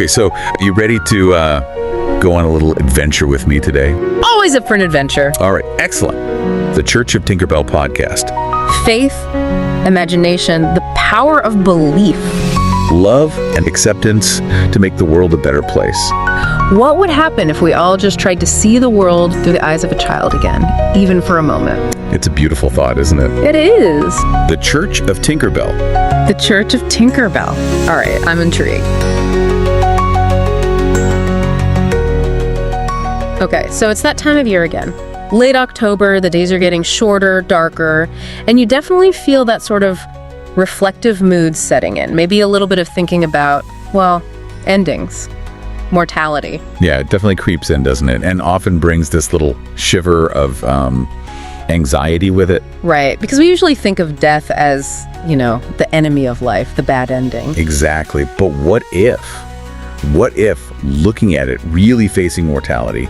Absolutely. So, you ready to go on a little adventure with me today? Always up for an adventure. All right, excellent. The Church of Tinkerbell podcast. Faith, imagination, the power of belief. Love and acceptance to make the world a better place. What would happen if we all just tried to see the world through the eyes of a child again, even for a moment? It's a beautiful thought, isn't it? It is. The Church of Tinkerbell. The Church of Tinkerbell. All right, I'm intrigued. Okay, so it's that time of year again. Late October, the days are getting shorter, darker, and you definitely feel that sort of reflective mood setting in. Maybe a little bit of thinking about, well, endings, mortality. Yeah, it definitely creeps in, doesn't it? And often brings this little shiver of anxiety with it. Right, because we usually think of death as, the enemy of life, the bad ending. Exactly. But what if, looking at it, really facing mortality,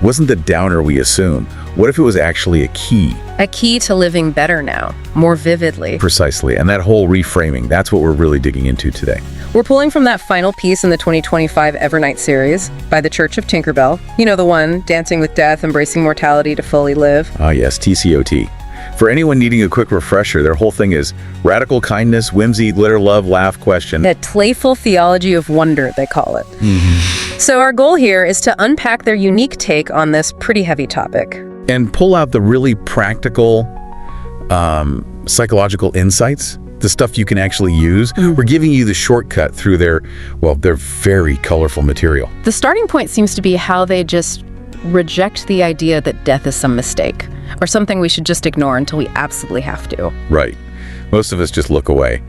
wasn't the downer we assume? What if it was actually a key? A key to living better now, more vividly. Precisely. And that whole reframing, that's what we're really digging into today. We're pulling from that final piece in the 2025 Evernight series by the Church of Tinkerbell. You know, the one, Dancing with Death, Embracing Mortality to Fully Live. Ah, yes, TCOT. For anyone needing a quick refresher, their whole thing is radical kindness, whimsy, glitter, love, laugh, question. A playful theology of wonder, they call it. Mm-hmm. So our goal here is to unpack their unique take on this pretty heavy topic. And pull out the really practical, psychological insights, the stuff you can actually use. We're giving you the shortcut through their very colorful material. The starting point seems to be how they just reject the idea that death is some mistake or something we should just ignore until we absolutely have to. Right. Most of us just look away.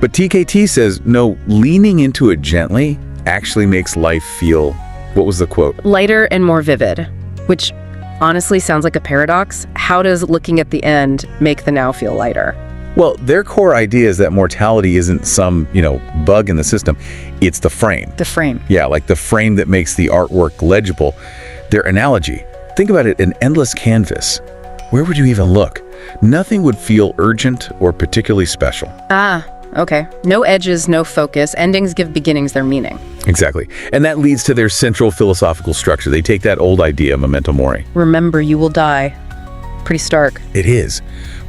But TKT says, no, leaning into it gently actually makes life feel, what was the quote? Lighter and more vivid, which honestly sounds like a paradox. How does looking at the end make the now feel lighter? Well, their core idea is that mortality isn't some, bug in the system. It's the frame. The frame. Yeah, like the frame that makes the artwork legible. Their analogy, think about it, an endless canvas. Where would you even look? Nothing would feel urgent or particularly special. Ah, okay. No edges, no focus. Endings give beginnings their meaning. Exactly. And that leads to their central philosophical structure. They take that old idea, memento mori. Remember, you will die. Pretty stark. It is.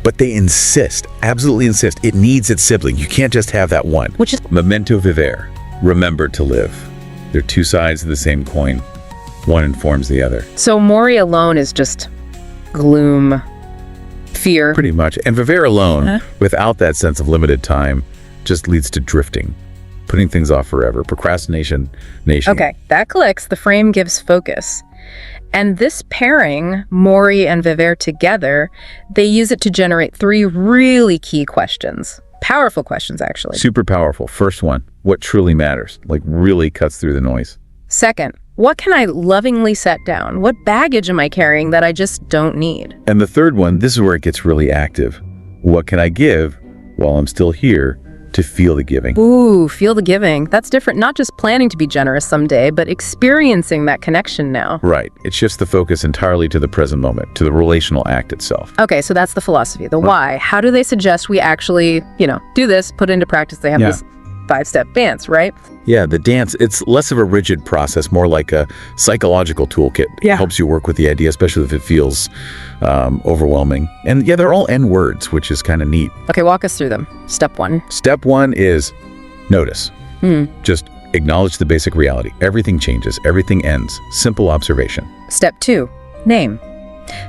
But they insist, absolutely insist, it needs its sibling. You can't just have that one. Which is memento vivere, remember to live. They're two sides of the same coin. One informs the other. So mori alone is just gloom, fear. Pretty much. And vivere alone, without that sense of limited time, just leads to drifting, putting things off forever, procrastination. Okay, that clicks. The frame gives focus. And this pairing, mori and vivere together, they use it to generate three really key questions. Powerful questions, actually. Super powerful. First one, what truly matters? Like really cuts through the noise. Second, what can I lovingly set down? What baggage am I carrying that I just don't need? And the third one, this is where it gets really active. What can I give while I'm still here to feel the giving? Ooh, feel the giving. That's different. Not just planning to be generous someday, but experiencing that connection now. Right. It shifts the focus entirely to the present moment, to the relational act itself. Okay, so that's the philosophy. The why. How do they suggest we actually, do this, put into practice? They have this 5-step dance, right? Yeah, the dance, it's less of a rigid process, more like a psychological toolkit. Yeah. It helps you work with the idea, especially if it feels overwhelming. And yeah, they're all N words, which is kind of neat. Okay, walk us through them. Step 1. Step 1 is notice. Just acknowledge the basic reality. Everything changes. Everything ends. Simple observation. Step 2. Name.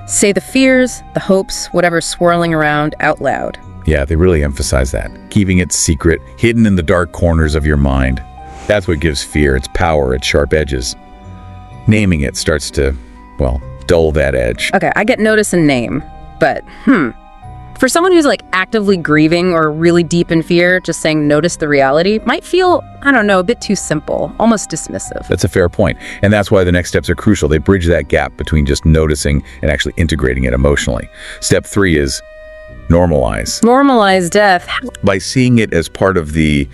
Say the fears, the hopes, whatever's swirling around out loud. Yeah, they really emphasize that. Keeping it secret, hidden in the dark corners of your mind. That's what gives fear its power, its sharp edges. Naming it starts to, dull that edge. Okay, I get notice and name, but for someone who's actively grieving or really deep in fear, just saying notice the reality might feel, a bit too simple, almost dismissive. That's a fair point. And that's why the next steps are crucial. They bridge that gap between just noticing and actually integrating it emotionally. Step 3 is normalize. Normalize death. By seeing it as part of the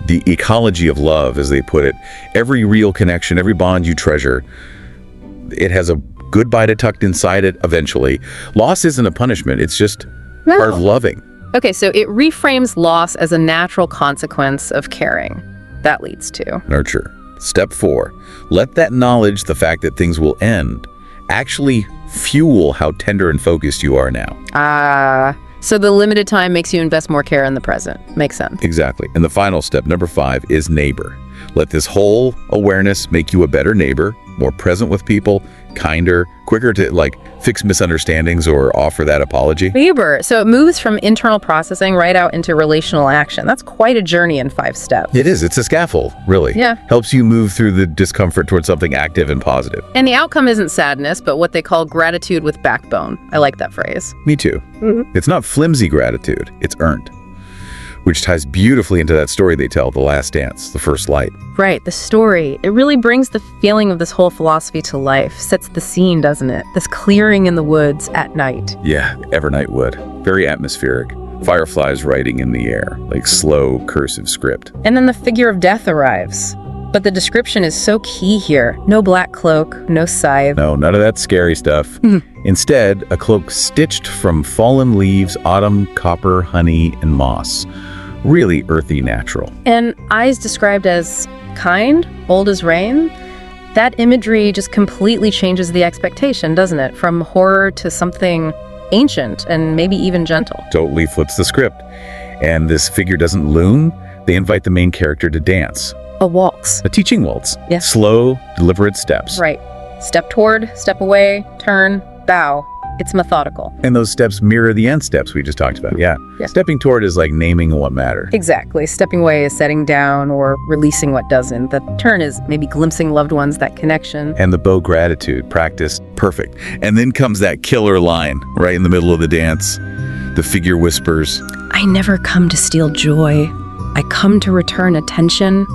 ecology of love, as they put it, every real connection, every bond you treasure, it has a goodbye to tucked inside it eventually. Loss isn't a punishment. It's just part of loving. Okay, so it reframes loss as a natural consequence of caring. that leads to. Nurture. Step 4, let that knowledge, the fact that things will end, actually fuel how tender and focused you are now. So the limited time makes you invest more care in the present. Makes sense. Exactly. And the final step, number 5, is neighbor. Let this whole awareness make you a better neighbor, more present with people, kinder, quicker to fix misunderstandings or offer that apology. Neighbor. So it moves from internal processing right out into relational action. That's quite a journey in 5 steps. It is. It's a scaffold, really. Yeah. Helps you move through the discomfort towards something active and positive. And the outcome isn't sadness, but what they call gratitude with backbone. I like that phrase. Me too. It's not flimsy gratitude. It's earned. Which ties beautifully into that story they tell, The Last Dance, the first light. Right, the story. It really brings the feeling of this whole philosophy to life. Sets the scene, doesn't it? This clearing in the woods at night. Yeah, Evernight wood. Very atmospheric. Fireflies writing in the air, like slow, cursive script. And then the figure of death arrives. But the description is so key here. No black cloak, no scythe. No, none of that scary stuff. Instead, a cloak stitched from fallen leaves, autumn, copper, honey, and moss. Really earthy, natural. And eyes described as kind, old as rain. That imagery just completely changes the expectation, doesn't it? From horror to something ancient and maybe even gentle. Totally flips the script. And this figure doesn't loon. They invite the main character to dance. A waltz. A teaching waltz. Yeah. Slow, deliberate steps. Right. Step toward, step away, turn, bow. It's methodical. And those steps mirror the end steps we just talked about. Yeah. Stepping toward is like naming what mattered. Exactly. Stepping away is setting down or releasing what doesn't. The turn is maybe glimpsing loved ones, that connection. And the bow gratitude, practiced, perfect. And then comes that killer line right in the middle of the dance. The figure whispers, I never come to steal joy. I come to return attention.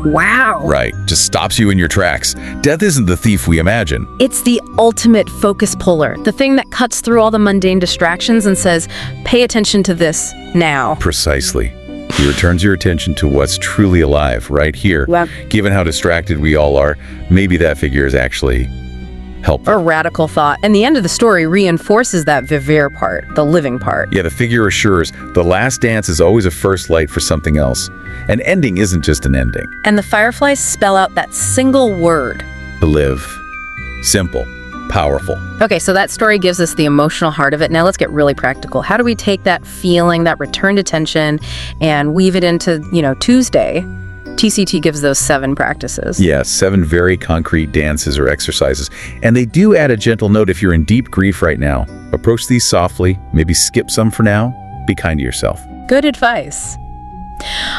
Wow. Right. Just stops you in your tracks. Death isn't the thief we imagine. It's the ultimate focus puller, the thing that cuts through all the mundane distractions and says, pay attention to this now. Precisely. He returns your attention to what's truly alive right here. Wow. Given how distracted we all are, maybe that figure is actually helpful. A radical thought. And the end of the story reinforces that vivere part, the living part. Yeah, the figure assures the last dance is always a first light for something else. An ending isn't just an ending. And the fireflies spell out that single word. To live. Simple. Powerful. Okay, so that story gives us the emotional heart of it. Now let's get really practical. How do we take that feeling, that returned attention, and weave it into, Tuesday? TCT gives those 7 practices. Yes, 7 very concrete dances or exercises. And they do add a gentle note if you're in deep grief right now. Approach these softly, maybe skip some for now. Be kind to yourself. Good advice.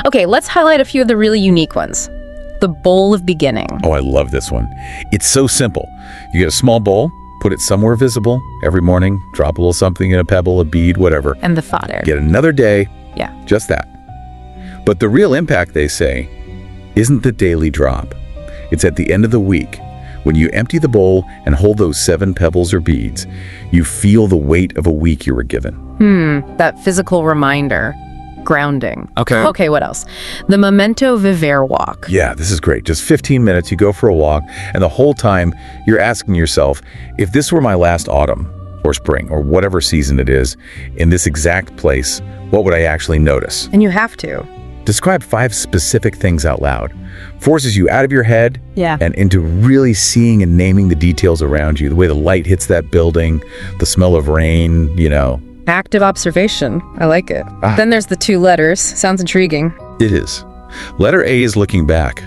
Okay, let's highlight a few of the really unique ones. The bowl of beginning. Oh, I love this one. It's so simple. You get a small bowl, put it somewhere visible every morning, drop a little something in a pebble, a bead, whatever. And the fodder. Get another day. Yeah. Just that. But the real impact, they say, isn't the daily drop. It's at the end of the week. When you empty the bowl and hold those 7 pebbles or beads, you feel the weight of a week you were given. That physical reminder. Grounding. Okay, what else? The memento vivere walk. Yeah, this is great. Just 15 minutes, you go for a walk, and the whole time you're asking yourself, if this were my last autumn or spring or whatever season it is, in this exact place, what would I actually notice? And you have to. Describe 5 specific things out loud. Forces you out of your head and into really seeing and naming the details around you, the way the light hits that building, the smell of rain, Active observation. I like it. Then there's the 2 letters. Sounds intriguing. It is. Letter A is looking back.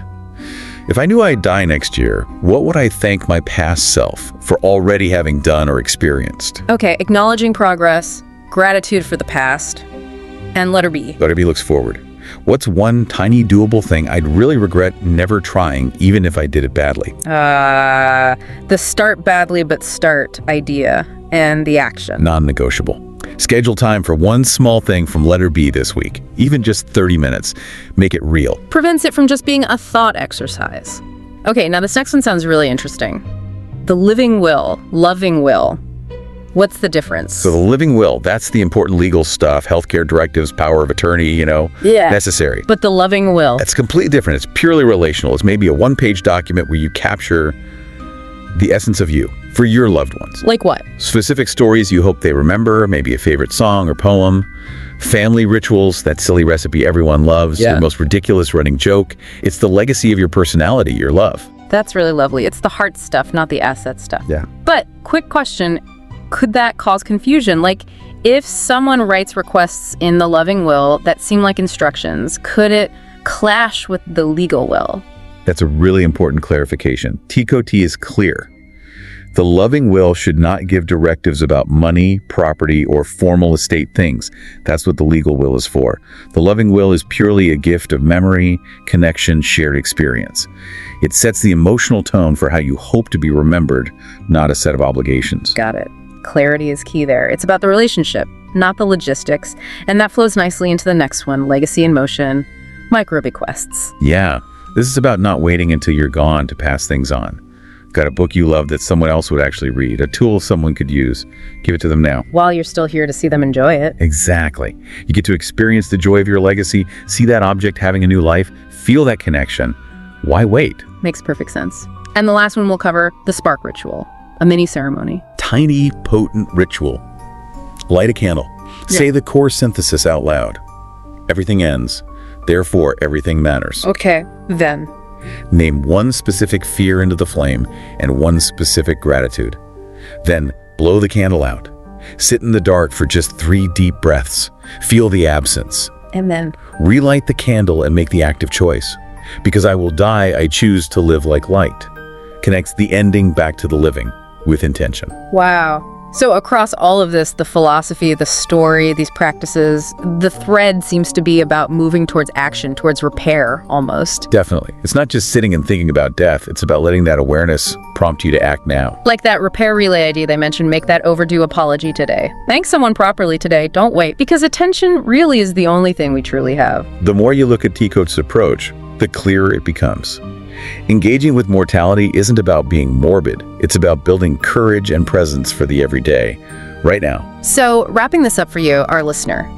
If I knew I'd die next year, what would I thank my past self for already having done or experienced? Okay, acknowledging progress, gratitude for the past, and letter B. Letter B looks forward. What's one tiny doable thing I'd really regret never trying, even if I did it badly? The start badly but start idea and the action. Non-negotiable. Schedule time for one small thing from letter B this week, even just 30 minutes. Make it real. Prevents it from just being a thought exercise. Okay, now this next one sounds really interesting. The living will, loving will. What's the difference? So the living will, that's the important legal stuff, healthcare directives, power of attorney, necessary. But the loving will. That's completely different. It's purely relational. It's maybe a 1-page document where you capture the essence of you, for your loved ones. Like what? Specific stories you hope they remember, maybe a favorite song or poem. Family rituals, that silly recipe everyone loves, Yeah. your most ridiculous running joke. It's the legacy of your personality, your love. That's really lovely. It's the heart stuff, not the asset stuff. Yeah. But quick question, could that cause confusion? Like, if someone writes requests in the loving will that seem like instructions, could it clash with the legal will? That's a really important clarification. TCOT is clear. The loving will should not give directives about money, property, or formal estate things. That's what the legal will is for. The loving will is purely a gift of memory, connection, shared experience. It sets the emotional tone for how you hope to be remembered, not a set of obligations. Got it. Clarity is key there. It's about the relationship, not the logistics. And that flows nicely into the next one, legacy in motion, micro bequests. Yeah, this is about not waiting until you're gone to pass things on. Got a book you love that someone else would actually read, a tool someone could use. Give it to them now. While you're still here to see them enjoy it. Exactly. You get to experience the joy of your legacy, see that object having a new life, feel that connection. Why wait? Makes perfect sense. And the last one we'll cover, the spark ritual, a mini ceremony. Tiny, potent ritual. Light a candle. Say the core synthesis out loud. Everything ends. Therefore, everything matters. Okay, then. Name one specific fear into the flame and one specific gratitude. Then blow the candle out. Sit in the dark for just 3 deep breaths. Feel the absence. And then. Relight the candle and make the active choice. Because I will die, I choose to live like light. Connects the ending back to the living with intention. Wow. So across all of this, the philosophy, the story, these practices, the thread seems to be about moving towards action, towards repair, almost. Definitely. It's not just sitting and thinking about death. It's about letting that awareness prompt you to act now. Like that repair relay idea they mentioned, make that overdue apology today. Thank someone properly today, don't wait. Because attention really is the only thing we truly have. The more you look at TCOT's approach, the clearer it becomes. Engaging with mortality isn't about being morbid. It's about building courage and presence for the everyday, right now. So, wrapping this up for you, our listener,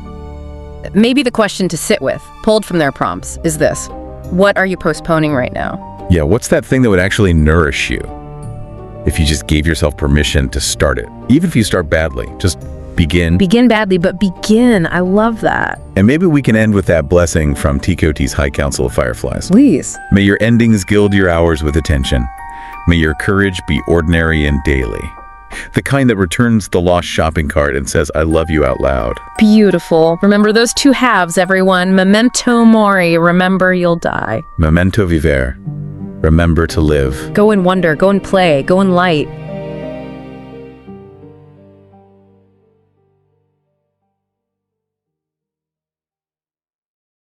maybe the question to sit with, pulled from their prompts, is this: what are you postponing right now? Yeah, what's that thing that would actually nourish you if you just gave yourself permission to start it? Even if you start badly, just begin. Begin badly, but begin. I love that. And maybe we can end with that blessing from TCOT's High Council of Fireflies. Please. May your endings gild your hours with attention. May your courage be ordinary and daily. The kind that returns the lost shopping cart and says, I love you out loud. Beautiful. Remember those 2 halves, everyone. Memento mori. Remember you'll die. Memento vivere. Remember to live. Go and wonder. Go and play. Go and light.